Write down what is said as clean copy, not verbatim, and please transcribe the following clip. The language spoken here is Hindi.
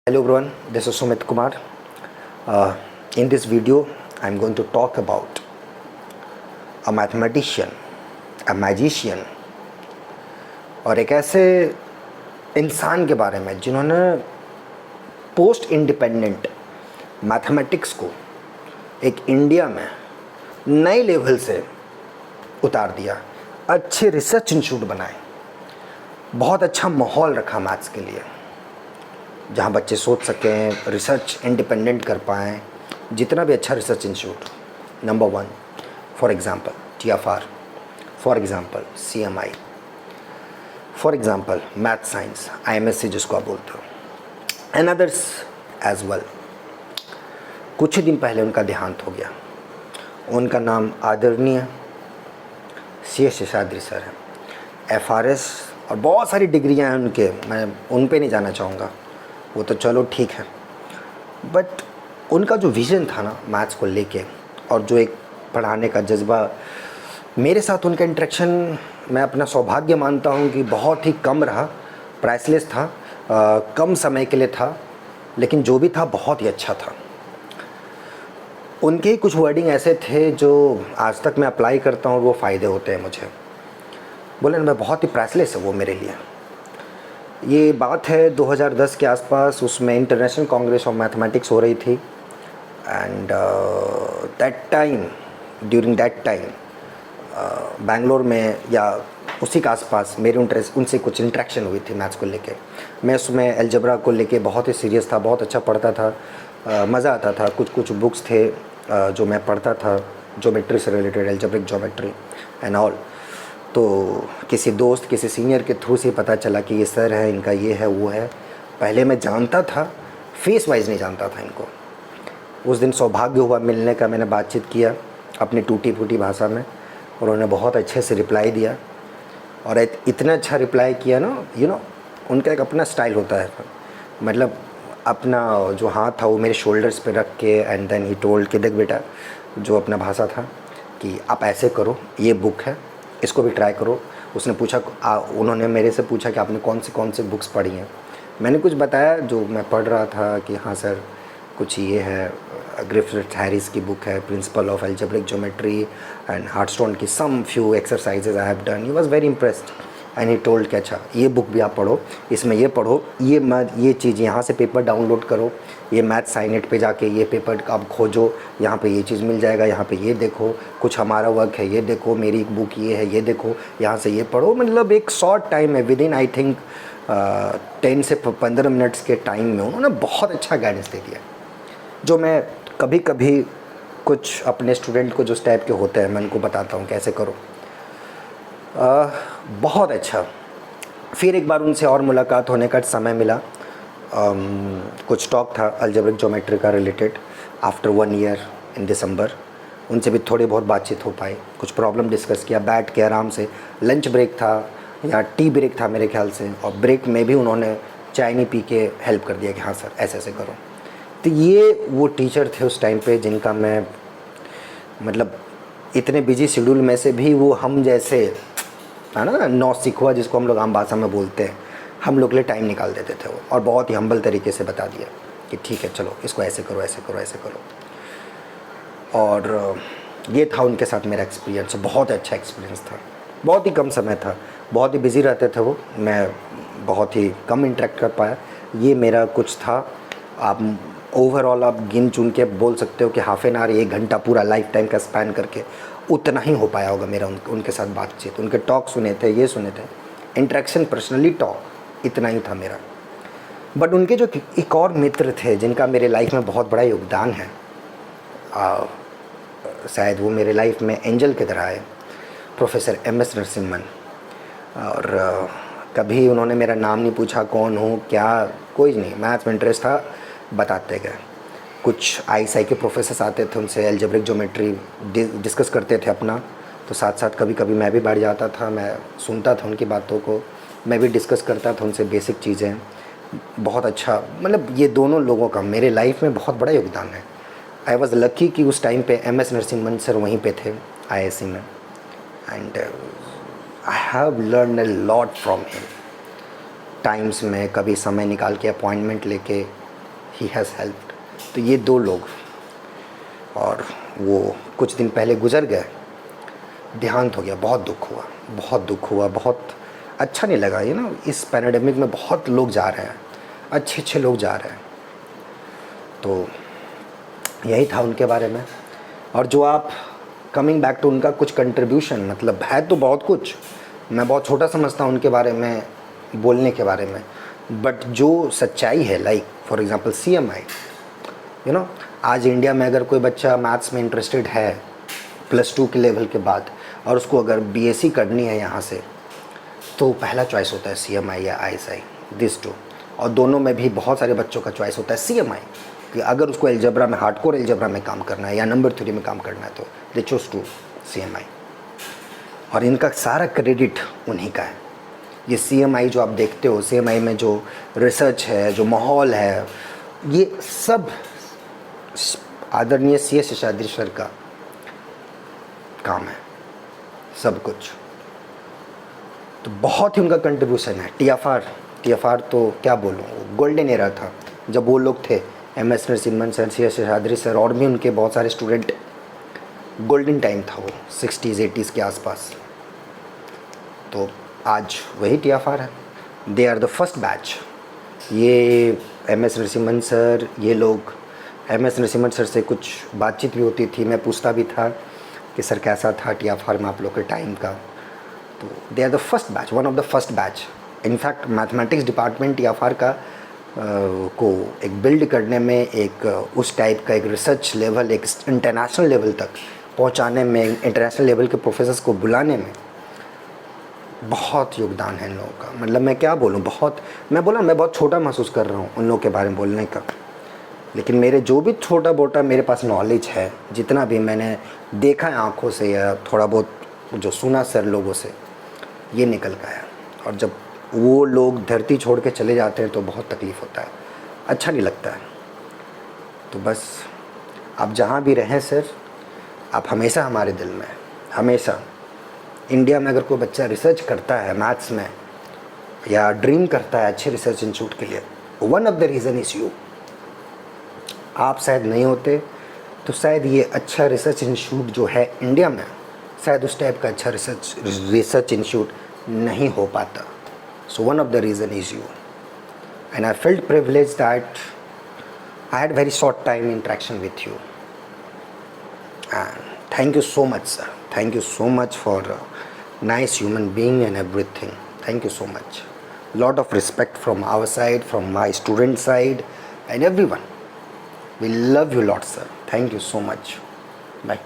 Hello everyone, this is Sumit Kumar. In this video, I'm going to talk about a mathematician, a magician और एक ऐसे इंसान के बारे में जिन्होंने पोस्ट इंडिपेंडेंट मैथमेटिक्स को एक इंडिया में नए लेवल से उतार दिया। अच्छे रिसर्च इंस्टीट्यूट बनाए, बहुत अच्छा माहौल रखा मैथ्स के लिए, जहाँ बच्चे सोच सकें, रिसर्च इंडिपेंडेंट कर पाएँ। जितना भी अच्छा research institute, number 1 for example TFR, for example CMI, for example math science IMSC जिसको आप बोलते हो, एंड अदर्स एज वेल। कुछ ही दिन पहले उनका देहांत हो गया। उनका नाम आदरणीय CS शेषाद्री सर है। FRS और बहुत सारी डिग्रियां हैं उनके, मैं उन पे नहीं जाना चाहूँगा, वो तो चलो ठीक है। बट उनका जो विज़न था ना मैथ्स को लेके, और जो एक पढ़ाने का जज्बा, मेरे साथ उनका इंटरेक्शन मैं अपना सौभाग्य मानता हूँ कि बहुत ही कम रहा, प्राइसलेस था, कम समय के लिए था, लेकिन जो भी था बहुत ही अच्छा था। उनके ही कुछ वर्डिंग ऐसे थे जो आज तक मैं अप्लाई करता हूँ और वो फ़ायदे होते हैं मुझे। बोले ना, मैं बहुत ही प्राइसलेस है वो मेरे लिए। ये बात है 2010 के आसपास, उसमें इंटरनेशनल कांग्रेस ऑफ मैथमेटिक्स हो रही थी। And during that time Bangalore में या उसी के आसपास मेरे उनसे कुछ इंटरेक्शन हुई थी मैथ्स को लेके। मैं उसमें अलजेब्रा को लेके बहुत ही सीरियस था, बहुत अच्छा पढ़ता था, मज़ा आता था। कुछ बुक्स थे जो मैं पढ़ता था, ज्योमेट्री से related, algebraic geometry and all. तो किसी दोस्त, किसी सीनियर के थ्रू से पता चला कि ये सर है, इनका ये है, वो है। पहले मैं जानता था, फेस वाइज नहीं जानता था इनको। उस दिन सौभाग्य हुआ मिलने का, मैंने बातचीत किया अपनी टूटी फूटी भाषा में, और उन्होंने बहुत अच्छे से रिप्लाई दिया। और इतना अच्छा रिप्लाई किया ना, उनका एक अपना स्टाइल होता है। मतलब अपना जो हाथ था वो मेरे शोल्डर्स पे रख के, एंड देन ही टोल्ड कि देख बेटा, जो अपना भाषा था कि आप ऐसे करो, ये बुक है, इसको भी ट्राई करो। उसने पूछा, उन्होंने मेरे से पूछा कि आपने कौन से बुक्स पढ़ी हैं। मैंने कुछ बताया जो मैं पढ़ रहा था कि हाँ सर, कुछ ये है, ग्रिफिथ हैरिस की बुक है, principle of algebraic geometry, and Hartshorne की some few exercises I have done. He was very impressed and he told कि अच्छा ये बुक भी आप पढ़ो, इसमें ये पढ़ो, ये चीज़ यहाँ से पेपर डाउनलोड करो, ये मैथ साइनेट पे जाके ये पेपर आप खोजो, यहाँ पे ये चीज़ मिल जाएगा, यहाँ पे ये देखो, कुछ हमारा वर्क है, ये देखो, मेरी एक बुक ये है, ये देखो, यहाँ से ये पढ़ो। मतलब एक शॉर्ट टाइम है, विद इन आई थिंक 10 से 15 मिनट्स के टाइम में उन्होंने बहुत अच्छा गाइडेंस दे दिया, जो मैं कभी कभी कुछ अपने स्टूडेंट को जो इस टाइप के होते हैं मैं उनको बताता हूँ कैसे करो। बहुत अच्छा। फिर एक बार उनसे और मुलाकात होने का समय मिला। कुछ टॉक था अलजेब्रिक ज्योमेट्री का रिलेटेड आफ्टर 1 ईयर इन दिसंबर। उनसे भी थोड़ी बहुत बातचीत हो पाई, कुछ प्रॉब्लम डिस्कस किया, बैठ के आराम से। लंच ब्रेक था या टी ब्रेक था मेरे ख्याल से, और ब्रेक में भी उन्होंने चाय नहीं पी के हेल्प कर दिया कि हाँ सर ऐसे ऐसे करो। तो ये वो टीचर थे उस टाइम पे जिनका मैं, मतलब इतने बिजी शेड्यूल में से भी वो हम जैसे, है ना, नौसिखुआ जिसको हम लोग आम भाषा में बोलते हैं, हम लोग के लिए टाइम निकाल देते थे वो, और बहुत ही हम्बल तरीके से बता दिया कि ठीक है चलो इसको ऐसे करो, ऐसे करो, ऐसे करो। और ये था उनके साथ मेरा एक्सपीरियंस। बहुत अच्छा एक्सपीरियंस था। बहुत ही कम समय था, बहुत ही बिज़ी रहते थे वो, मैं बहुत ही कम इंटरेक्ट कर पाया। ये मेरा कुछ था। आप ओवरऑल आप गिन चुन के बोल सकते हो कि हाफ एन आवर, 1 घंटा पूरा लाइफ टाइम का स्पैन करके उतना ही हो पाया होगा मेरा उनके साथ बातचीत। उनके टॉक सुने थे, ये सुने थे, इंटरेक्शन, पर्सनली टॉक, इतना ही था मेरा। बट उनके जो एक और मित्र थे जिनका मेरे लाइफ में बहुत बड़ा योगदान है, शायद वो मेरे लाइफ में एंजल की तरह है, प्रोफेसर MS नरसिम्हन। और कभी उन्होंने मेरा नाम नहीं पूछा, कौन हूँ क्या, कोई नहीं, मैथ्स में इंटरेस्ट था, बताते गए। कुछ ISI के प्रोफेसर्स आते थे, उनसे अलजेब्रिक ज्योमेट्री डिस्कस करते थे अपना, तो साथ साथ कभी कभी मैं भी बैठ जाता था, मैं सुनता था उनकी बातों को, मैं भी डिस्कस करता था उनसे बेसिक चीज़ें। बहुत अच्छा, मतलब ये दोनों लोगों का मेरे लाइफ में बहुत बड़ा योगदान है। आई वॉज लकी कि उस टाइम पे MS नरसिम्हन सर वहीं पे थे IISc में, and I have learn a lot from him. Times में कभी समय निकाल के अपॉइंटमेंट लेके ही हैज़ हेल्प्ड। तो ये 2 लोग, और वो कुछ दिन पहले गुजर गए, देहांत हो गया। बहुत दुख हुआ, बहुत दुख हुआ, बहुत अच्छा नहीं लगा। ये ना, इस पैंडेमिक में बहुत लोग जा रहे हैं, अच्छे अच्छे लोग जा रहे हैं। तो यही था उनके बारे में। और जो आप कमिंग बैक टू उनका कुछ कंट्रीब्यूशन, मतलब है तो बहुत कुछ, मैं बहुत छोटा समझता हूँ उनके बारे में बोलने के बारे में, बट जो सच्चाई है, like for example CMI, you know, आज इंडिया में अगर कोई बच्चा मैथ्स में इंटरेस्टेड है +2 के लेवल के बाद, और उसको अगर BSc करनी है यहाँ से, तो पहला चॉइस होता है CMI या ISI, दिस 2। और दोनों में भी बहुत सारे बच्चों का चॉइस होता है CMI, कि अगर उसको एल्जेब्रा में, हार्डकोर एल्जेब्रा में काम करना है या नंबर थ्योरी में काम करना है, तो दे चूज टू CMI। और इनका सारा क्रेडिट उन्हीं का है। ये CMI जो आप देखते हो, CMI में जो रिसर्च है, जो माहौल है, ये सब आदरणीय CS शेषाद्री सर का काम है, सब कुछ। तो बहुत ही उनका कंट्रीब्यूशन है। TFR तो क्या बोलूँ, गोल्डन एरा था जब वो लोग थे, MS Narasimhan sir, CS Seshadri sir, और भी उनके बहुत सारे स्टूडेंट। गोल्डन टाइम था वो, 60s 80s के आसपास। तो आज वही TFR है। They are the first batch. ये MS नरसिम्हन सर, ये लोग, MS नरसिम्हन सर से कुछ बातचीत भी होती थी, मैं पूछता भी था कि सर कैसा था TFR में आप लोग के टाइम का। तो they are the first batch, one of the first batch. In fact mathematics department TFR का को एक बिल्ड करने में, एक उस टाइप का एक रिसर्च लेवल, एक इंटरनेशनल लेवल तक पहुंचाने में, इंटरनेशनल लेवल के प्रोफेसर्स को बुलाने में बहुत योगदान है इन लोगों का। मतलब मैं क्या बोलूँ, बहुत, मैं बहुत छोटा महसूस कर रहा हूँ उन लोगों के बारे में बोलने का। लेकिन मेरे जो भी छोटा मोटा मेरे पास नॉलेज है, जितना भी मैंने देखा है आँखों से या थोड़ा बहुत जो सुना सर लोगों से, ये निकल गया है। और जब वो लोग धरती छोड़ के चले जाते हैं तो बहुत तकलीफ़ होता है, अच्छा नहीं लगता है। तो बस आप जहाँ भी रहें सर, आप हमेशा हमारे दिल में, हमेशा। इंडिया में अगर कोई बच्चा रिसर्च करता है मैथ्स में या ड्रीम करता है अच्छे रिसर्च इंस्टीट्यूट के लिए, one of the reason is you. आप शायद नहीं होते तो शायद ये अच्छा रिसर्च इंस्टीट्यूट जो है इंडिया में, शायद उस टाइप का अच्छा रिसर्च इंस्टीट्यूट नहीं हो पाता। So one of the reason is you, and I felt privilege that I had very short time interaction with you, and thank you so much sir, thank you so much for nice human being and everything. Thank you so much. Lot of respect from our side, from my student side, and everyone. We love you lot sir. Thank you so much. Bye.